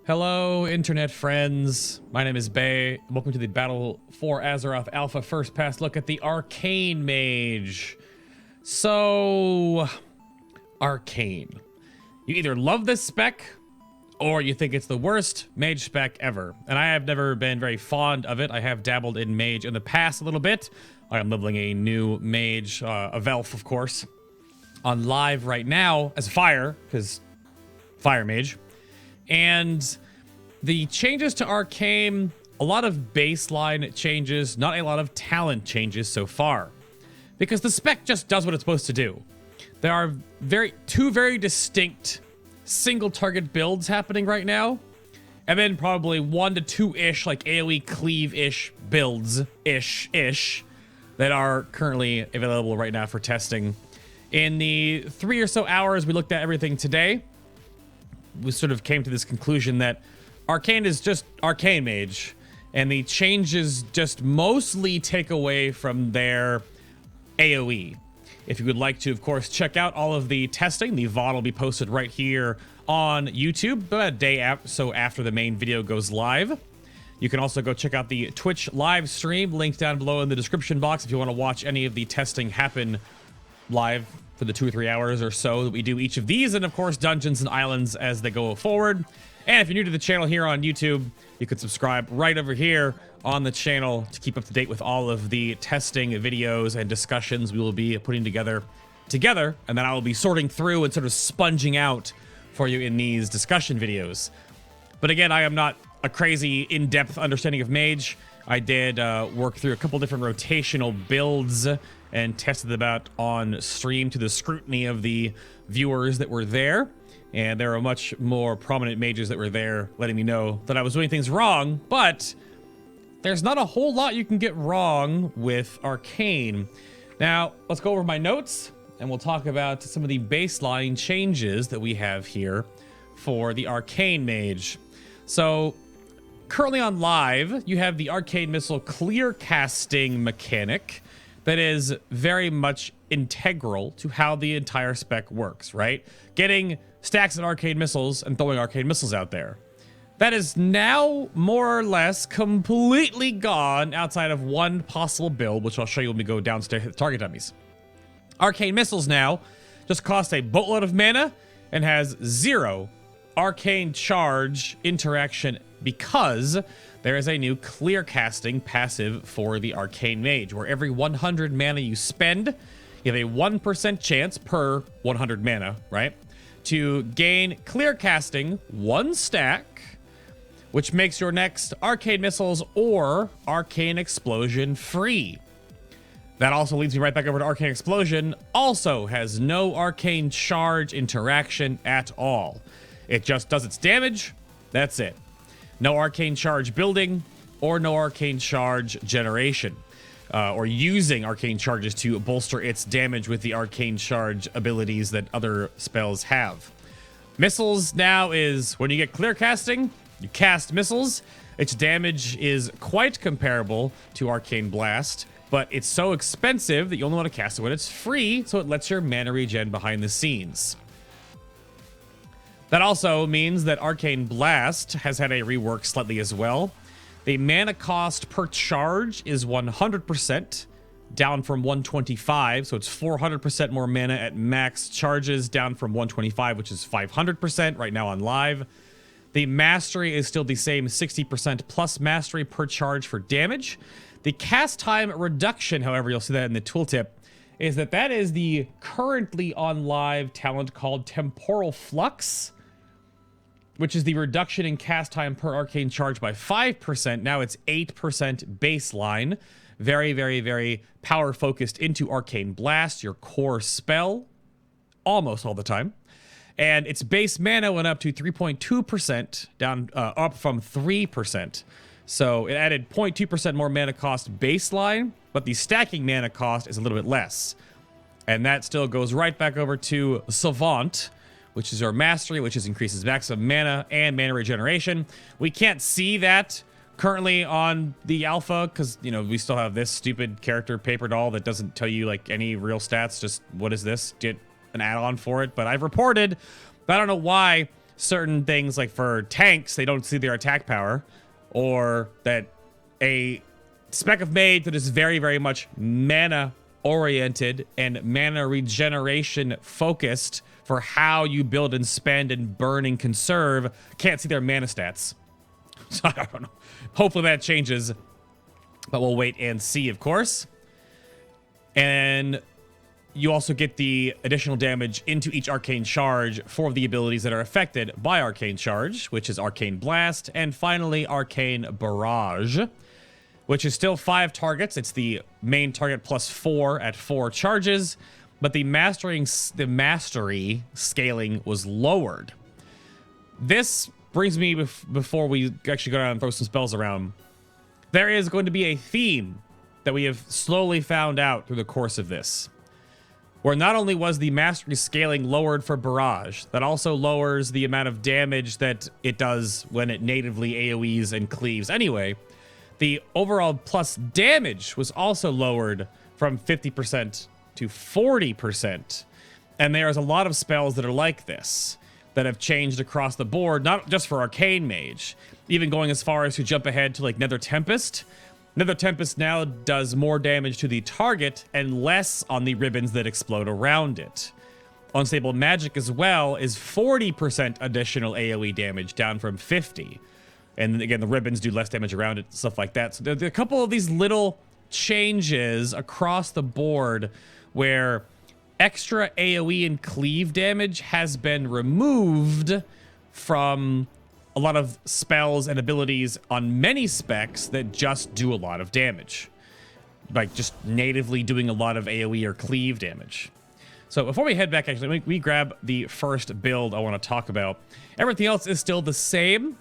Hello, internet friends. My name is Bay. Welcome to the Battle for Azeroth Alpha first pass look at the Arcane Mage. So, Arcane. You either love this spec, or you think it's the worst mage spec ever. And I have never been very fond of it. I have dabbled in mage in the past a little bit. I am leveling a new mage, a Velf, of course, on live right now as a fire, because fire mage. And the changes to Arcane, a lot of baseline changes, not a lot of talent changes so far. Because the spec just does what it's supposed to do. There are two very distinct single target builds happening right now. And then probably 1 to 2-ish, like AoE cleave-ish builds-ish that are currently available right now for testing. In the 3 or so hours we looked at everything today, we sort of came to this conclusion that Arcane is just Arcane Mage, and the changes just mostly take away from their AoE. If you would like to, of course, check out all of the testing, the VOD will be posted right here on YouTube, about a day after the main video goes live. You can also go check out the Twitch live stream, linked down below in the description box if you want to watch any of the testing happen live for the 2 or 3 hours or so that we do each of these, and of course dungeons and islands as they go forward. And if you're new to the channel here on YouTube, you could subscribe right over here on the channel to keep up to date with all of the testing videos and discussions we will be putting together, and then I will be sorting through and sort of sponging out for you in these discussion videos. But again, I am not a crazy in-depth understanding of mage. I did work through a couple different rotational builds and tested them out on stream to the scrutiny of the viewers that were there. And there are much more prominent mages that were there letting me know that I was doing things wrong, but there's not a whole lot you can get wrong with Arcane. Now, let's go over my notes and we'll talk about some of the baseline changes that we have here for the Arcane Mage. So, currently on live, you have the Arcane Missile clear casting mechanic that is very much integral to how the entire spec works, right? Getting stacks of arcane missiles and throwing arcane missiles out there. That is now more or less completely gone outside of one possible build, which I'll show you when we go downstairs to hit the target dummies. Arcane missiles now just cost a boatload of mana and has 0 arcane charge interaction because there is a new clear casting passive for the Arcane Mage, where every 100 mana you spend, you have a 1% chance per 100 mana, right, to gain clear casting 1 stack, which makes your next Arcane Missiles or Arcane Explosion free. That also leads me right back over to Arcane Explosion. Also has no arcane charge interaction at all. It just does its damage. That's it. No arcane charge building or no arcane charge generation, or using arcane charges to bolster its damage with the arcane charge abilities that other spells have. Missiles now is when you get clear casting, you cast missiles. Its damage is quite comparable to Arcane Blast, but it's so expensive that you only want to cast it when it's free, so it lets your mana regen behind the scenes. That also means that Arcane Blast has had a rework slightly as well. The mana cost per charge is 100%, down from 125, so it's 400% more mana at max charges, down from 125, which is 500% right now on live. The mastery is still the same, 60% plus mastery per charge for damage. The cast time reduction, however, you'll see that in the tooltip, is that is the currently on live talent called Temporal Flux, which is the reduction in cast time per arcane charge by 5%. Now it's 8% baseline. Very, very, very power focused into Arcane Blast, your core spell, almost all the time. And its base mana went up to 3.2%, down up from 3%. So it added 0.2% more mana cost baseline, but the stacking mana cost is a little bit less. And that still goes right back over to Savant, which is our mastery, which is increases maximum mana and mana regeneration. We can't see that currently on the alpha because, you know, we still have this stupid character paper doll that doesn't tell you like any real stats. Just what is this? Get an add-on for it. But I've reported, but I don't know why certain things, like for tanks, they don't see their attack power, or that a spec of mage that is very, very much mana oriented and mana regeneration focused for how you build and spend and burn and conserve can't see their mana stats. So I don't know. Hopefully that changes, but we'll wait and see, of course. And you also get the additional damage into each arcane charge for the abilities that are affected by arcane charge, which is Arcane Blast, and finally Arcane Barrage, which is still 5 targets. It's the main target plus 4 at 4 charges, but the mastery scaling was lowered. This brings me, before we actually go down and throw some spells around, there is going to be a theme that we have slowly found out through the course of this, where not only was the mastery scaling lowered for Barrage, that also lowers the amount of damage that it does when it natively AoEs and cleaves anyway. The overall plus damage was also lowered from 50% to 40%. And there's a lot of spells that are like this that have changed across the board, not just for Arcane Mage, even going as far as to jump ahead to like Nether Tempest. Nether Tempest now does more damage to the target and less on the ribbons that explode around it. Unstable Magic as well is 40% additional AoE damage, down from 50. And again, the ribbons do less damage around it, stuff like that. So there are a couple of these little changes across the board where extra AoE and cleave damage has been removed from a lot of spells and abilities on many specs that just do a lot of damage. Like just natively doing a lot of AoE or cleave damage. So before we head back, actually, we grab the first build I want to talk about. Everything else is still the same.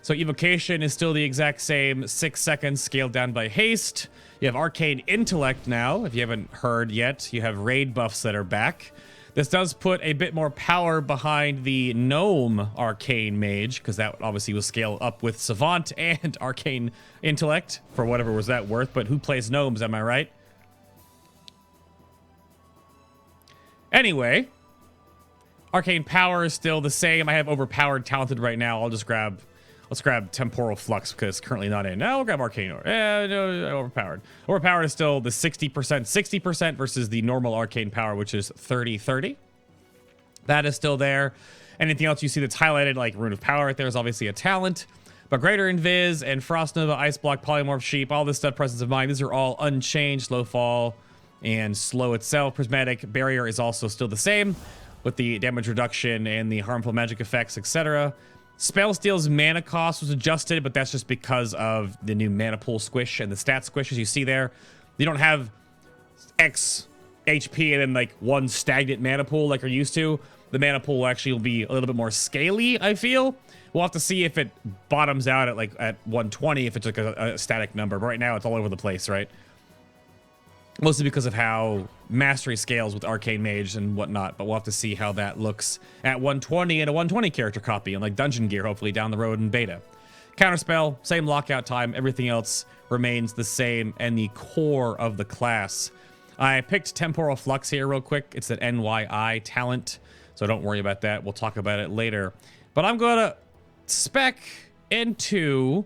So Evocation is still the exact same, 6 seconds scaled down by haste. You have Arcane Intellect now. If you haven't heard yet, you have raid buffs that are back. This does put a bit more power behind the Gnome Arcane Mage, because that obviously will scale up with Savant and Arcane Intellect, for whatever was that worth. But who plays Gnomes, am I right? Anyway, Arcane Power is still the same. I have Overpowered Talented right now. Let's grab Temporal Flux, because it's currently not in. No, we'll grab Arcane. No, Overpowered. Overpowered is still the 60% versus the normal Arcane Power, which is 30-30. That is still there. Anything else you see that's highlighted, like Rune of Power right there, is obviously a talent. But Greater Invis and Frost Nova, Ice Block, Polymorph Sheep, all this stuff, Presence of Mind, these are all unchanged. Slow Fall and Slow itself. Prismatic Barrier is also still the same, with the damage reduction and the harmful magic effects, etc. Spellsteal's mana cost was adjusted, but that's just because of the new mana pool squish and the stat squish, as you see there. You don't have X HP and then like one stagnant mana pool like you're used to. The mana pool actually will be a little bit more scaly, I feel. We'll have to see if it bottoms out at 120, if it's like a static number. But right now it's all over the place, right? Mostly because of how mastery scales with Arcane Mage and whatnot, but we'll have to see how that looks at 120 and a 120 character copy and like Dungeon Gear, hopefully down the road in beta. Counterspell, same lockout time, everything else remains the same and the core of the class. I picked Temporal Flux here real quick. It's an NYI talent, so don't worry about that. We'll talk about it later. But I'm gonna spec into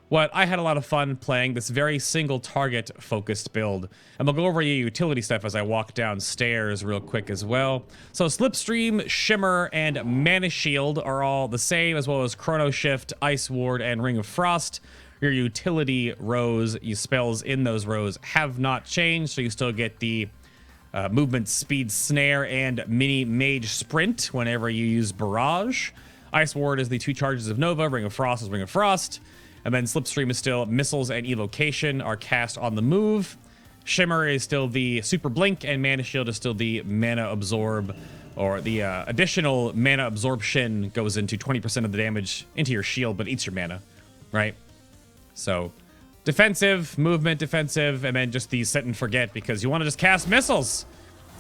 what I had a lot of fun playing, this very single target focused build. And we'll go over your utility stuff as I walk downstairs real quick as well. So Slipstream, Shimmer, and Mana Shield are all the same, as well as Chrono Shift, Ice Ward, and Ring of Frost. Your utility rows, your spells in those rows have not changed, so you still get the movement, speed, snare, and mini mage sprint whenever you use Barrage. Ice Ward is the 2 charges of Nova, Ring of Frost is Ring of Frost. And then Slipstream is still missiles and evocation are cast on the move. Shimmer is still the super blink, and Mana Shield is still the mana absorb, or the additional mana absorption goes into 20% of the damage into your shield, but eats your mana, right? So defensive, movement, defensive, and then just the set and forget because you want to just cast missiles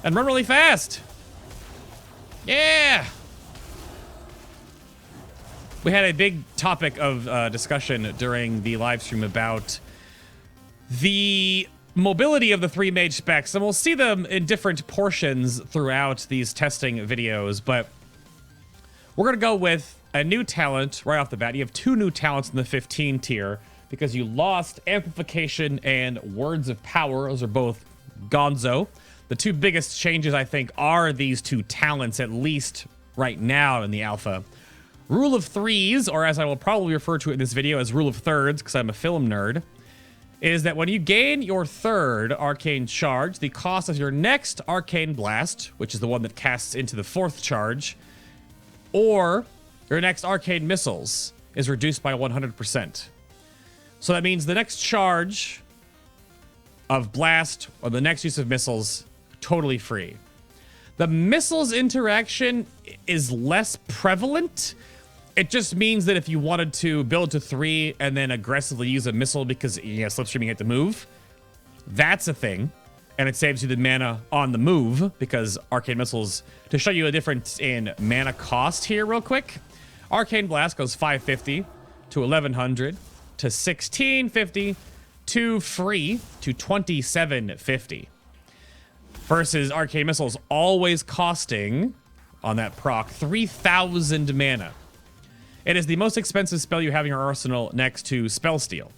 and run really fast. Yeah. We had a big topic of discussion during the live stream about the mobility of the 3 mage specs, and we'll see them in different portions throughout these testing videos, but we're going to go with a new talent right off the bat. You have 2 new talents in the 15 tier because you lost Amplification and Words of Power. Those are both gonzo. The 2 biggest changes, I think, are these 2 talents, at least right now in the alpha. Rule of Threes, or as I will probably refer to it in this video as Rule of Thirds, because I'm a film nerd, is that when you gain your 3rd Arcane Charge, the cost of your next Arcane Blast, which is the one that casts into the 4th charge, or your next Arcane Missiles, is reduced by 100%. So that means the next charge of Blast or the next use of Missiles, totally free. The Missiles interaction is less prevalent. It just means that if you wanted to build to 3 and then aggressively use a missile because, you know, slipstreaming you have to move, that's a thing. And it saves you the mana on the move because Arcane Missiles, to show you a difference in mana cost here real quick, Arcane Blast goes 550 to 1100 to 1650 to free to 2750. Versus Arcane Missiles always costing, on that proc, 3000 mana. It is the most expensive spell you have in your arsenal next to Spellsteal.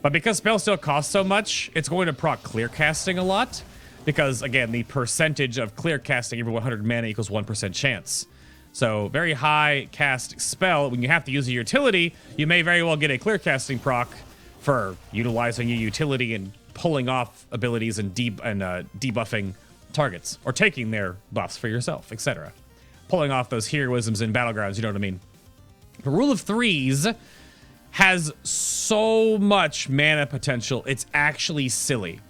But because Spellsteal costs so much, it's going to proc clear casting a lot. Because, again, the percentage of clear casting every 100 mana equals 1% chance. So, very high cast spell. When you have to use a utility, you may very well get a clear casting proc for utilizing your utility and pulling off abilities and debuffing targets. Or taking their buffs for yourself, etc. Pulling off those heroisms in Battlegrounds, you know what I mean? The Rule of Threes has so much mana potential, it's actually silly.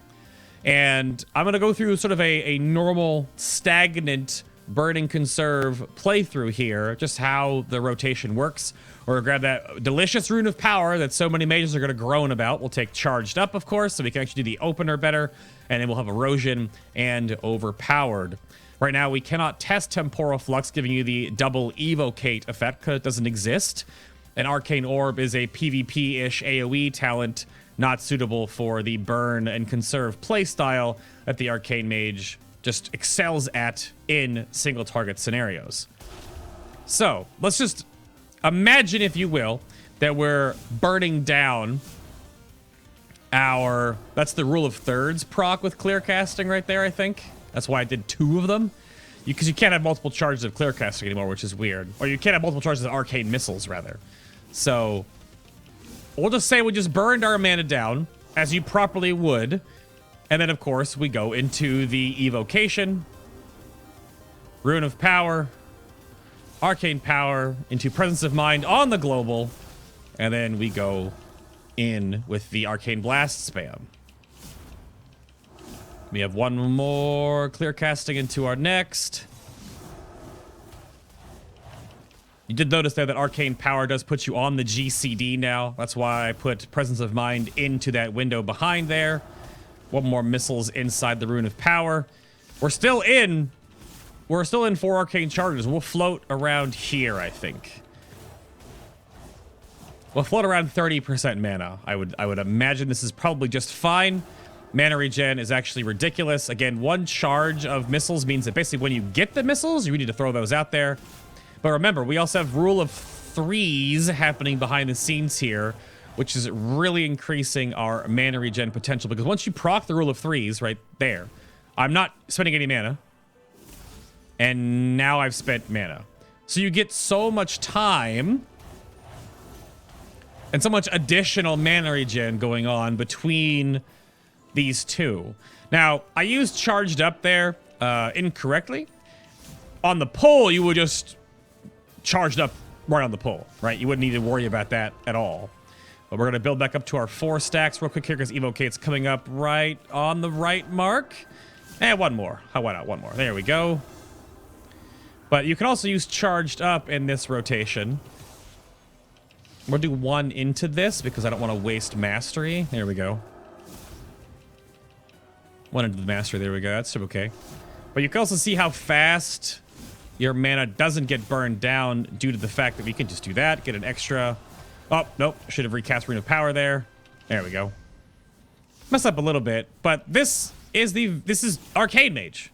And I'm going to go through sort of a normal, stagnant, burning conserve playthrough here, just how the rotation works. Or grab that delicious Rune of Power that so many mages are going to groan about. We'll take Charged Up, of course, so we can actually do the opener better. And then we'll have Erosion and Overpowered. Right now, we cannot test Temporal Flux, giving you the double Evocate effect, because it doesn't exist. An Arcane Orb is a PvP-ish AoE talent, not suitable for the burn and conserve playstyle that the Arcane Mage just excels at in single target scenarios. So, let's just imagine, if you will, that we're burning down our... That's the Rule of Thirds proc with clear casting right there, I think. That's why I did 2 of them. Because you can't have multiple charges of clear casting anymore, which is weird. Or you can't have multiple charges of arcane missiles, rather. So, we'll just say we just burned our mana down, as you properly would. And then, of course, we go into the Evocation, Rune of Power, Arcane Power, into Presence of Mind on the global. And then we go in with the Arcane Blast spam. We have 1 more clear casting into our next. You did notice there that Arcane Power does put you on the GCD now. That's why I put Presence of Mind into that window behind there. 1 more missiles inside the Rune of Power. We're still in 4 Arcane Charges. We'll float around here, I think. We'll float around 30% mana. I would imagine this is probably just fine. Mana regen is actually ridiculous. Again, 1 charge of missiles means that basically when you get the missiles, you need to throw those out there. But remember, we also have Rule of Threes happening behind the scenes here, which is really increasing our mana regen potential. Because once you proc the Rule of Threes right there, I'm not spending any mana. And now I've spent mana. So you get so much time and so much additional mana regen going on between these 2. Now, I used Charged Up there incorrectly. On the pull, you would just Charged Up right on the pull, right? You wouldn't need to worry about that at all. But we're going to build back up to our 4 stacks real quick here because Evocate's coming up right on the right mark. And 1 more. Why not? 1 more. There we go. But you can also use Charged Up in this rotation. We'll do 1 into this because I don't want to waste Mastery. There we go. 1 into the Mastery. There we go. That's okay. But you can also see how fast your mana doesn't get burned down due to the fact that we can just do that, get an extra... Oh, nope. Should have recast Rune of Power there. There we go. Messed up a little bit, but this is Arcane Mage.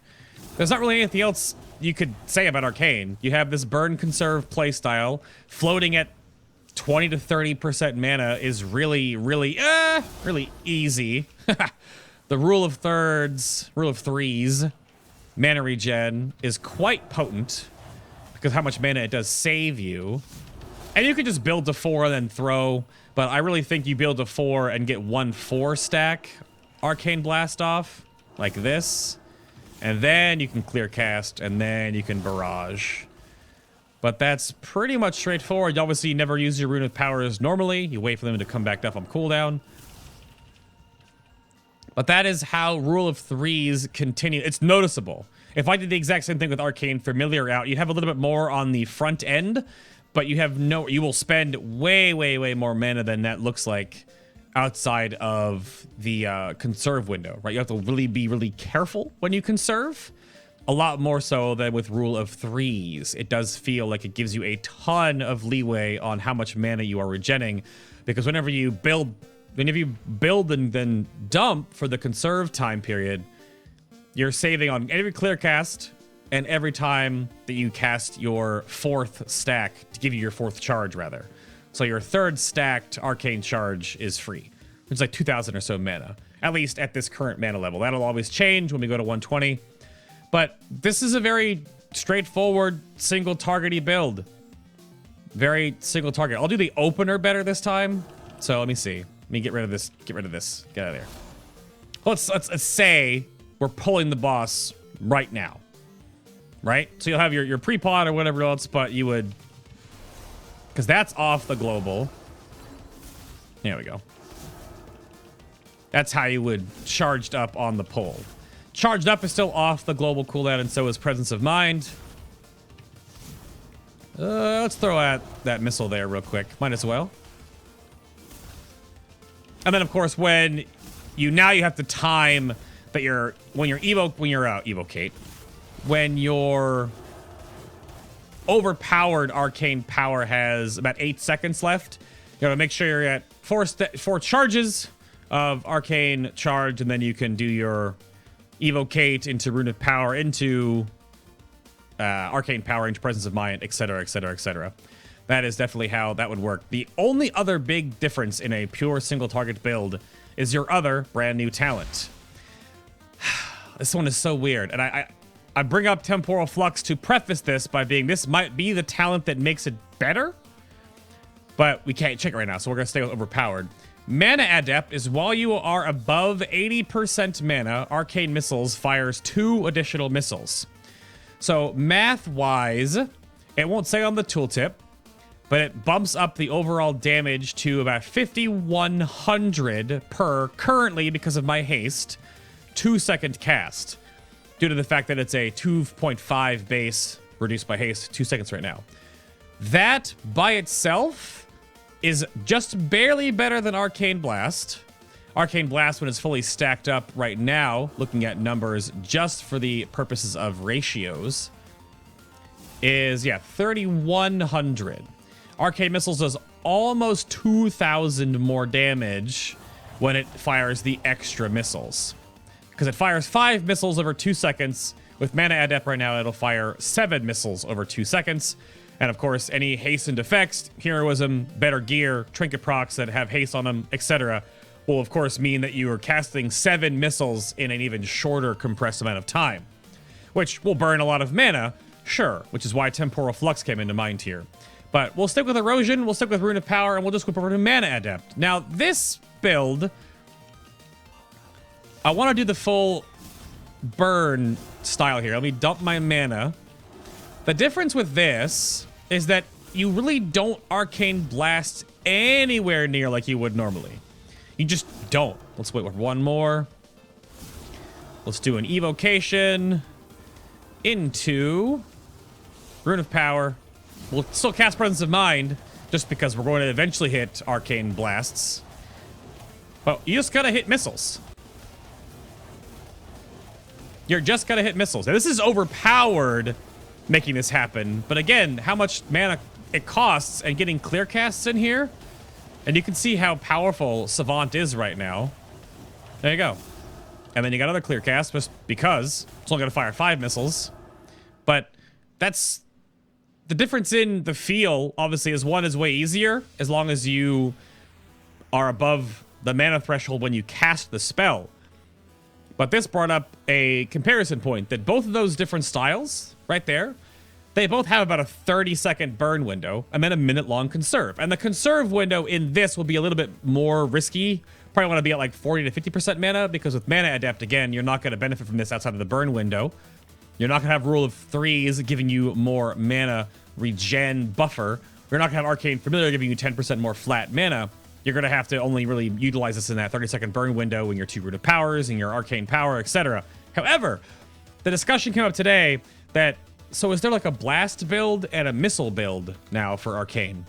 There's not really anything else you could say about Arcane. You have this burn conserve playstyle. Floating at 20 to 30% mana is really easy. The rule of threes, mana regen is quite potent because how much mana it does save you. And you can just build to 4 and then throw, but I really think you build to 4 and get 1/4 stack Arcane Blast off, like this. And then you can clear cast, and then you can barrage. But that's pretty much straightforward. You obviously never use your Rune of Powers normally. You wait for them to come back up on cooldown. But that is how Rule of Threes continue. It's noticeable. If I did the exact same thing with Arcane Familiar out, you'd have a little bit more on the front end, but you have no, you will spend way more mana than that looks like outside of the conserve window, right? You have to really be really careful when you conserve. A lot more so than with Rule of Threes. It does feel like it gives you a ton of leeway on how much mana you are regenning, because whenever you build and then dump for the conserve time period, you're saving on every clear cast and every time that you cast your 4th stack to give you your 4th charge, rather. So your 3rd stacked arcane charge is free. It's like 2,000 or so mana, at least at this current mana level. That'll always change when we go to 120. But this is a very straightforward single targety build. Very single target. I'll do the opener better this time. So let me see. Let me get rid of this. Get rid of this. Get out of there. Let's say we're pulling the boss right now. Right? So you'll have your pre-pod or whatever else, but you would... Because that's off the global. There we go. That's how you would charged up on the pull. Charged up is still off the global cooldown, and so is Presence of Mind. Let's throw out that missile there real quick. Might as well. And then, of course, when you have to when your overpowered arcane power has about 8 seconds left, you gotta make sure you're at 4 charges of arcane charge, and then you can do your evocate into Rune of Power, into arcane power, into Presence of Mind, etc, etc, etc. That is definitely how that would work. The only other big difference in a pure single target build is your other brand new talent. This one is so weird, and I bring up Temporal Flux to preface this by being this might be the talent that makes it better, but we can't check it right now, so we're gonna stay with Overpowered. Mana Adept is while you are above 80% mana, Arcane Missiles fires 2 additional missiles. So math-wise, it won't say on the tooltip, but it bumps up the overall damage to about 5,100 per, currently because of my haste, 2-second cast, due to the fact that it's a 2.5 base reduced by haste, 2 seconds right now. That by itself is just barely better than Arcane Blast. Arcane Blast, when it's fully stacked up right now, looking at numbers just for the purposes of ratios, is, 3,100. Arcane Missiles does almost 2,000 more damage when it fires the extra missiles. Because it fires 5 missiles over 2 seconds. With Mana Adept right now, it'll fire 7 missiles over 2 seconds. And of course, any hastened effects, heroism, better gear, trinket procs that have haste on them, etc., will of course mean that you are casting 7 missiles in an even shorter compressed amount of time, which will burn a lot of mana, sure, which is why Temporal Flux came into mind here. But we'll stick with Erosion, we'll stick with Rune of Power, and we'll just go over to Mana Adept. Now, this build, I want to do the full burn style here. Let me dump my mana. The difference with this is that you really don't Arcane Blast anywhere near like you would normally. You just don't. Let's wait with one more. Let's do an evocation into Rune of Power. We'll still cast Presence of Mind just because we're going to eventually hit Arcane Blasts. Well, you just gotta hit missiles. You're just gotta hit missiles. Now, this is overpowered making this happen, but again, how much mana it costs and getting clear casts in here, and you can see how powerful Savant is right now. There you go. And then you got another clear cast just because it's only gonna fire 5 missiles. But that's the difference in the feel, obviously, is one is way easier as long as you are above the mana threshold when you cast the spell. But this brought up a comparison point that both of those different styles right there, they both have about a 30-second burn window and then a minute-long conserve. And the conserve window in this will be a little bit more risky. Probably want to be at like 40 to 50% mana, because with Mana Adept, again, you're not going to benefit from this outside of the burn window. You're not going to have Rule of Threes giving you more mana regen buffer. You're not going to have Arcane Familiar giving you 10% more flat mana. You're going to have to only really utilize this in that 30-second burn window in your 2 rooted powers and your arcane power, etc. However, the discussion came up today that, so is there like a blast build and a missile build now for Arcane?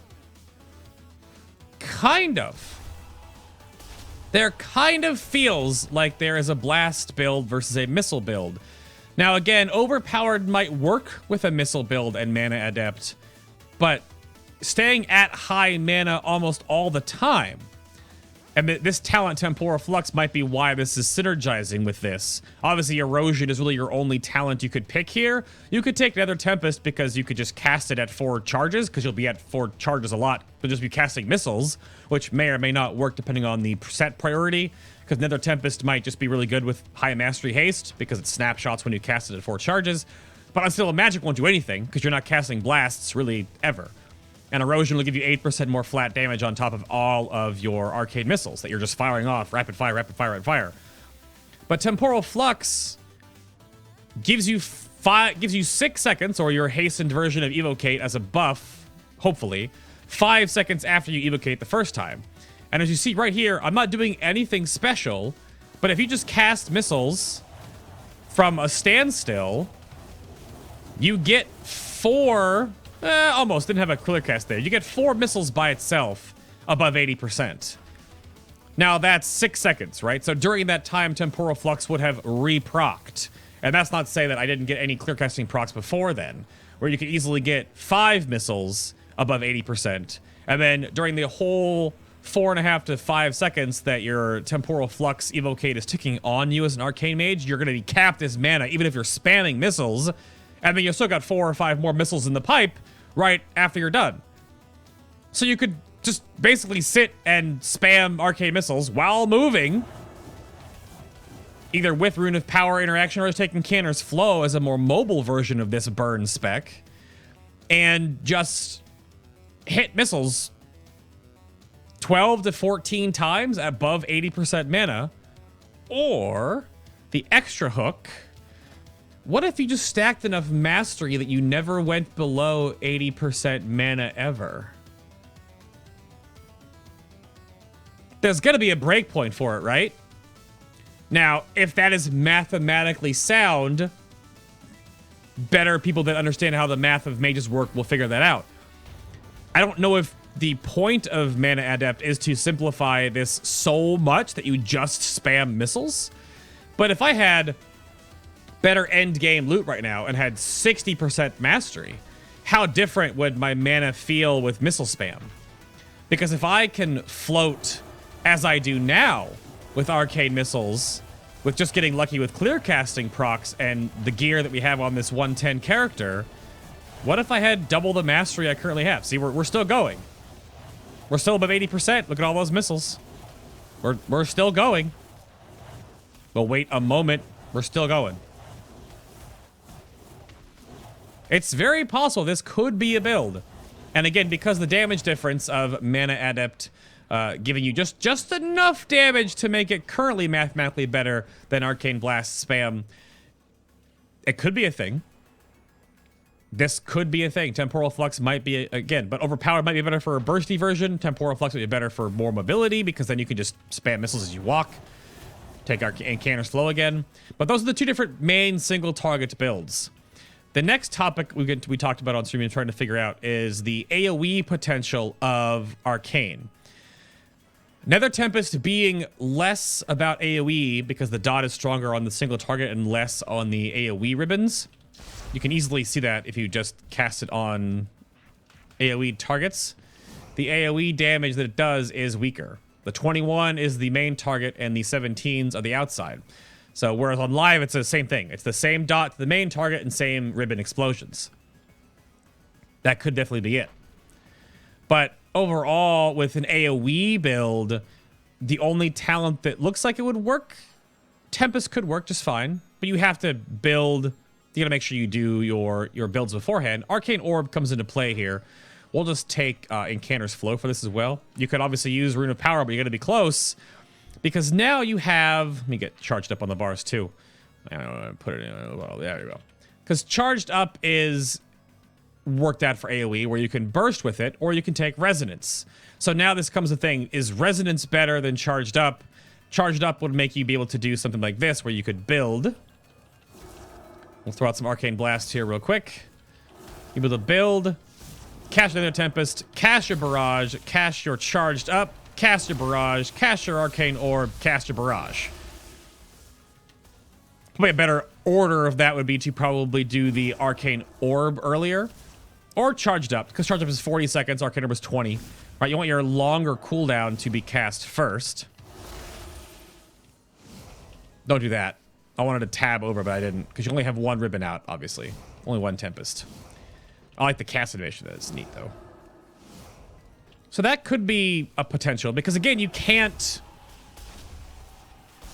Kind of. There kind of feels like there is a blast build versus a missile build. Now, again, Overpowered might work with a missile build and Mana Adept, but staying at high mana almost all the time. And this talent, Temporal Flux, might be why this is synergizing with this. Obviously, Erosion is really your only talent you could pick here. You could take Nether Tempest because you could just cast it at 4 charges, because you'll be at 4 charges a lot. You'll just be casting missiles, which may or may not work depending on the set priority, because Nether Tempest might just be really good with high mastery haste, because it snapshots when you cast it at 4 charges. But Unstable Magic won't do anything, because you're not casting blasts really ever. And Erosion will give you 8% more flat damage on top of all of your arcade missiles that you're just firing off rapid fire, rapid fire, rapid fire. But Temporal Flux gives you 6 seconds, or your hastened version of Evocate as a buff, hopefully, 5 seconds after you Evocate the first time. And as you see right here, I'm not doing anything special, but if you just cast missiles from a standstill, you get 4... almost didn't have a clear cast there. You get 4 missiles by itself above 80%. Now that's 6 seconds, right? So during that time, Temporal Flux would have re-procced. And that's not to say that I didn't get any clear casting procs before then, where you could easily get 5 missiles above 80%. And then during the whole 4.5 to 5 seconds that your Temporal Flux Evocate is ticking on you as an Arcane Mage, you're going to be capped as mana, even if you're spamming missiles. And then you still got 4 or 5 more missiles in the pipe right after you're done. So you could just basically sit and spam arcane missiles while moving, either with Rune of Power interaction or just taking Canner's Flow as a more mobile version of this burn spec, and just hit missiles 12 to 14 times above 80% mana. Or the extra hook, what if you just stacked enough mastery that you never went below 80% mana ever? There's gonna be a breakpoint for it, right? Now, if that is mathematically sound, better people that understand how the math of mages work will figure that out. I don't know if the point of Mana Adept is to simplify this so much that you just spam missiles, but if I had better end game loot right now and had 60% mastery, how different would my mana feel with missile spam? Because if I can float as I do now with arcane missiles, with just getting lucky with clear casting procs and the gear that we have on this 110 character, what if I had double the mastery I currently have? See, we're still going. We're still above 80%. Look at all those missiles. We're still going. But wait a moment. We're still going. It's very possible this could be a build. And again, because the damage difference of Mana Adept giving you just enough damage to make it currently mathematically better than Arcane Blast spam, it could be a thing. This could be a thing. Temporal Flux might be, again, but Overpowered might be better for a bursty version. Temporal Flux might be better for more mobility, because then you can just spam missiles as you walk. Take Arcane Canner's Flow again. But those are the 2 different main single target builds. The next topic we talked about on stream and trying to figure out is the AoE potential of Arcane. Nether Tempest being less about AoE because the dot is stronger on the single target and less on the AoE ribbons. You can easily see that if you just cast it on AoE targets. The AoE damage that it does is weaker. The 21 is the main target and the 17s are the outside. So whereas on live, it's the same thing. It's the same dot to the main target and same ribbon explosions. That could definitely be it. But overall, with an AoE build, the only talent that looks like it would work, Tempest could work just fine, but you have to build, you gotta make sure you do your builds beforehand. Arcane Orb comes into play here. We'll just take Incanter's Flow for this as well. You could obviously use Rune of Power, but you gotta be close, because now you have, let me get charged up on the bars too. I don't know, put it in, well, there you go. Because charged up is worked out for AoE, where you can burst with it, or you can take resonance. So now this comes a thing, is resonance better than charged up? Charged up would make you be able to do something like this, where you could build. We'll throw out some Arcane Blast here real quick. You'll be able to build, cast another Tempest, cast your Barrage, cast your charged up, cast your Barrage, cast your Arcane Orb, cast your Barrage. Probably a better order of that would be to probably do the Arcane Orb earlier. Or charged up, because charged up is 40 seconds, Arcane Orb is 20. Right, you want your longer cooldown to be cast first. Don't do that. I wanted to tab over, but I didn't, because you only have one ribbon out, obviously. Only one Tempest. I like the cast animation. That's neat, though. So that could be a potential, because again, you can't...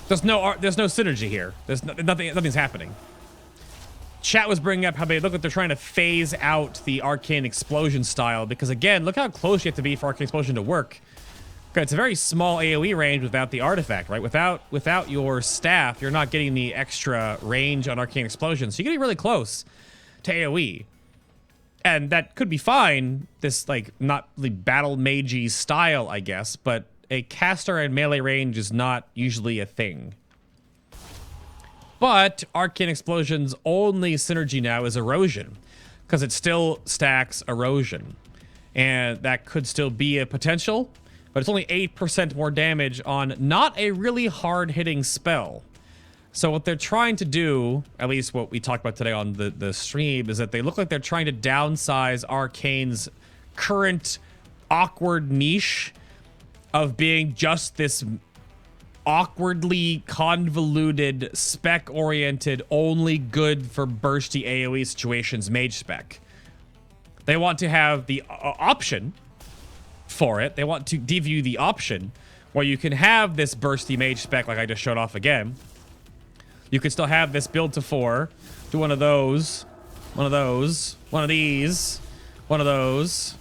There's no synergy here. Nothing's happening. Chat was bringing up how they look like they're trying to phase out the Arcane Explosion style, because again, look how close you have to be for Arcane Explosion to work. Okay, it's a very small AoE range without the artifact, right? Without your staff, you're not getting the extra range on Arcane Explosion, so you gotta be really close to AoE. And that could be fine, this like not the battle magey style, I guess, but a caster and melee range is not usually a thing. But Arcane Explosion's only synergy now is erosion, because it still stacks erosion. And that could still be a potential, but it's only 8% more damage on not a really hard-hitting spell. So what they're trying to do, at least what we talked about today on the stream, is that they look like they're trying to downsize Arcane's current awkward niche of being just this awkwardly convoluted, spec-oriented, only good for bursty AoE situations mage spec. They want to have the option for it. They want to give you the option where you can have this bursty mage spec like I just showed off again. You can still have this build to 4, do one of those, one of those, one of these, one of those,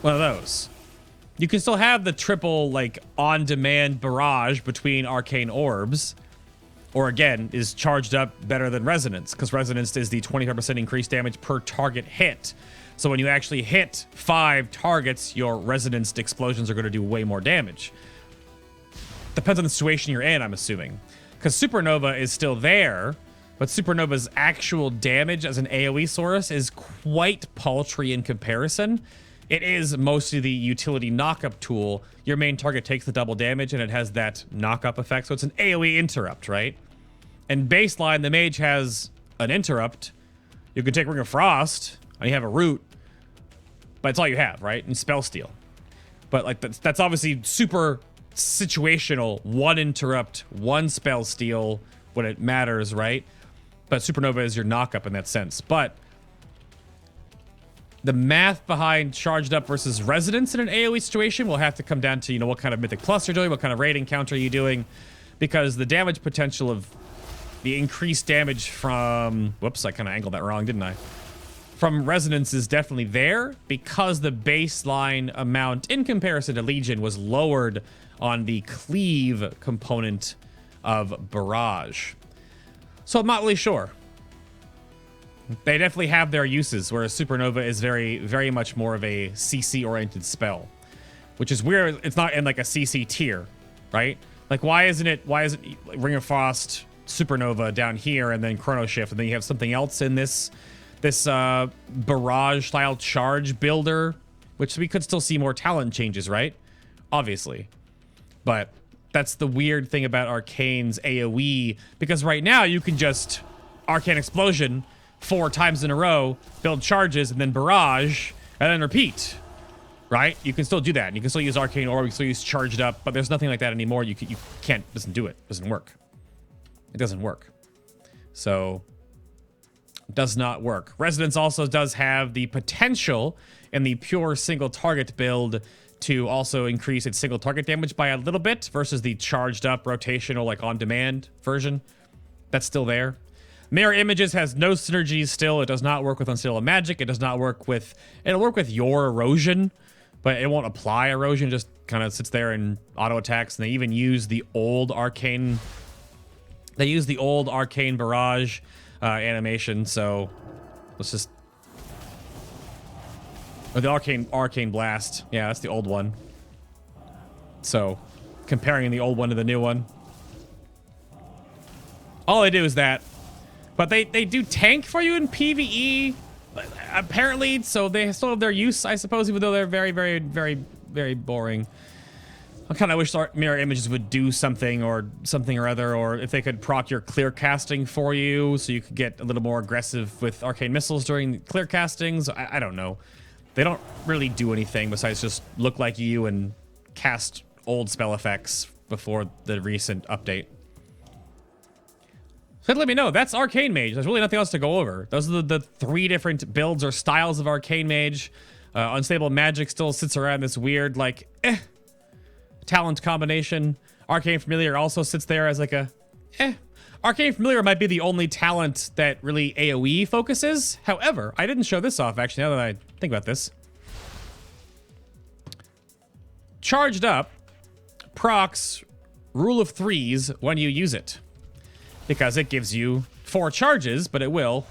one of those. You can still have the triple, like, on-demand barrage between Arcane Orbs. Or, again, is charged up better than Resonance, because Resonance is the 25% increased damage per target hit. So when you actually hit 5 targets, your Resonanced explosions are going to do way more damage. Depends on the situation you're in, I'm assuming. Because Supernova is still there, but Supernova's actual damage as an AoE source is quite paltry in comparison. It is mostly the utility knock-up tool. Your main target takes the double damage, and it has that knock-up effect. So it's an AoE interrupt, right? And baseline, the mage has an interrupt. You can take Ring of Frost, and you have a root. But it's all you have, right? And Spell Steal. But like that's obviously super situational. One interrupt, one Spell Steal when it matters, right? But Supernova is your knock-up in that sense. But the math behind charged up versus resonance in an AoE situation will have to come down to, you know, what kind of Mythic Plus you're doing, what kind of rating counter you're doing, because the damage potential of the increased damage from, whoops, I kind of angled that wrong, didn't I? From resonance is definitely there, because the baseline amount in comparison to Legion was lowered on the cleave component of Barrage. So I'm not really sure. They definitely have their uses, whereas Supernova is very, very much more of a CC-oriented spell, which is weird. It's not in like a CC tier, right? Like, why isn't Ring of Frost, Supernova down here, and then Chrono Shift, and then you have something else in this barrage-style charge builder, which we could still see more talent changes, right? Obviously. But that's the weird thing about Arcane's AoE, because right now you can just Arcane Explosion 4 times in a row, build charges, and then barrage, and then repeat, right? You can still do that, and you can still use Arcane Orb, you can still use charged up, but there's nothing like that anymore. You can't, doesn't do it, doesn't work. it doesn't work. So, does not work. Resonance also does have the potential in the pure single target build to also increase its single target damage by a little bit versus the charged up rotational, like on demand version. That's still there. Mirror Images has no synergies still. It does not work with Unstable Magic. It does not work with... It'll work with your erosion, but it won't apply erosion. It just kind of sits there and auto attacks. And they even use the old arcane... They use the old arcane barrage animation. So let's just... Or the arcane blast. Yeah, that's the old one. So comparing the old one to the new one. All they do is that. But they do tank for you in PvE, apparently, so they still have their use, I suppose, even though they're very, very, very, very boring. I kind of wish Mirror Images would do something or other, or if they could proc your clear casting for you, so you could get a little more aggressive with arcane missiles during clear castings. I don't know. They don't really do anything besides just look like you and cast old spell effects before the recent update. So let me know. That's Arcane Mage. There's really nothing else to go over. Those are the 3 different builds or styles of Arcane Mage. Unstable Magic still sits around this weird, like, talent combination. Arcane Familiar also sits there as like a, Arcane Familiar might be the only talent that really AoE focuses. However, I didn't show this off, actually, now that I think about this. Charged Up procs Rule of Threes when you use it, because it gives you 4 charges, but it will,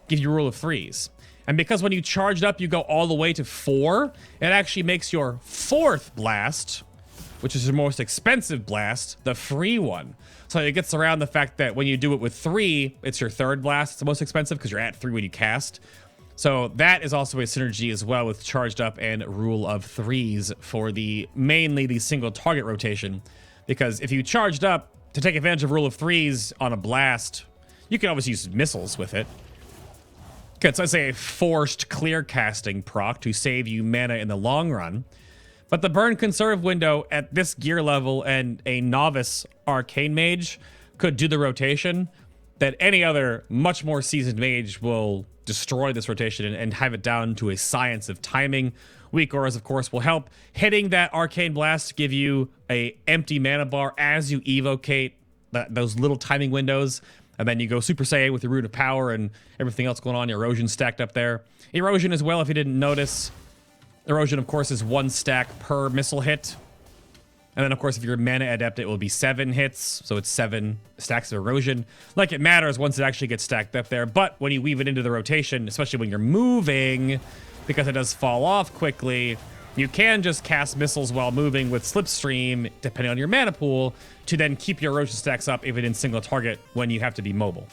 give you Rule of Threes. And because when you charged up, you go all the way to 4, it actually makes your 4th blast, which is your most expensive blast, the free one. So it gets around the fact that when you do it with 3, it's your 3rd blast. It's the most expensive because you're at 3 when you cast. So that is also a synergy as well with charged up and Rule of Threes for mainly the single target rotation. Because if you charged up to take advantage of Rule of Threes on a blast, you can always use missiles with it. Okay, so I say a forced clear casting proc to save you mana in the long run. But the burn conserve window at this gear level and a novice arcane mage could do the rotation that any other much more seasoned mage will destroy this rotation and have it down to a science of timing. Weak auras, of course, will help. Hitting that Arcane Blast to give you a empty mana bar as you evocate those little timing windows. And then you go Super Saiyan with your Root of Power and everything else going on. Your Erosion stacked up there. Erosion as well, if you didn't notice. Erosion, of course, is 1 stack per missile hit. And then, of course, if you're Mana Adept, it will be 7 hits. So it's 7 stacks of Erosion. Like it matters once it actually gets stacked up there. But when you weave it into the rotation, especially when you're moving, because it does fall off quickly, you can just cast missiles while moving with Slipstream, depending on your mana pool, to then keep your Erosion stacks up even in single target when you have to be mobile.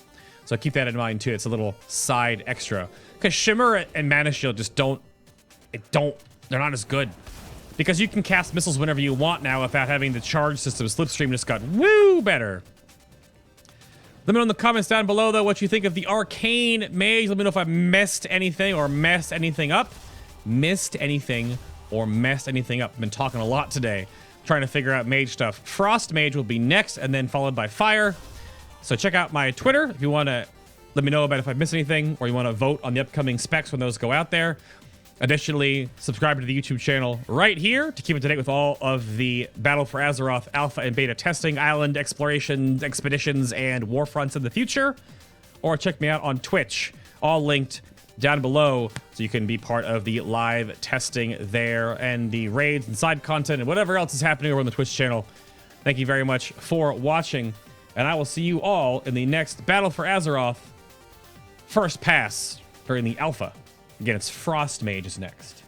So keep that in mind too. It's a little side extra. Because Shimmer and Mana Shield just they're not as good. Because you can cast missiles whenever you want now without having the charge system. Slipstream just got better. Let me know in the comments down below, though, what you think of the Arcane Mage. Let me know if I messed anything or messed anything up. I've been talking a lot today, trying to figure out mage stuff. Frost Mage will be next, and then followed by Fire. So check out my Twitter if you want to let me know about if I missed anything, or you want to vote on the upcoming specs when those go out there. Additionally, subscribe to the YouTube channel right here to keep up to date with all of the Battle for Azeroth alpha and beta testing, island explorations, expeditions, and war fronts in the future. Or check me out on Twitch, all linked down below, so you can be part of the live testing there and the raids and side content and whatever else is happening over on the Twitch channel. Thank you very much for watching, and I will see you all in the next Battle for Azeroth first pass during the alpha. Again, it's Frost Mage is next.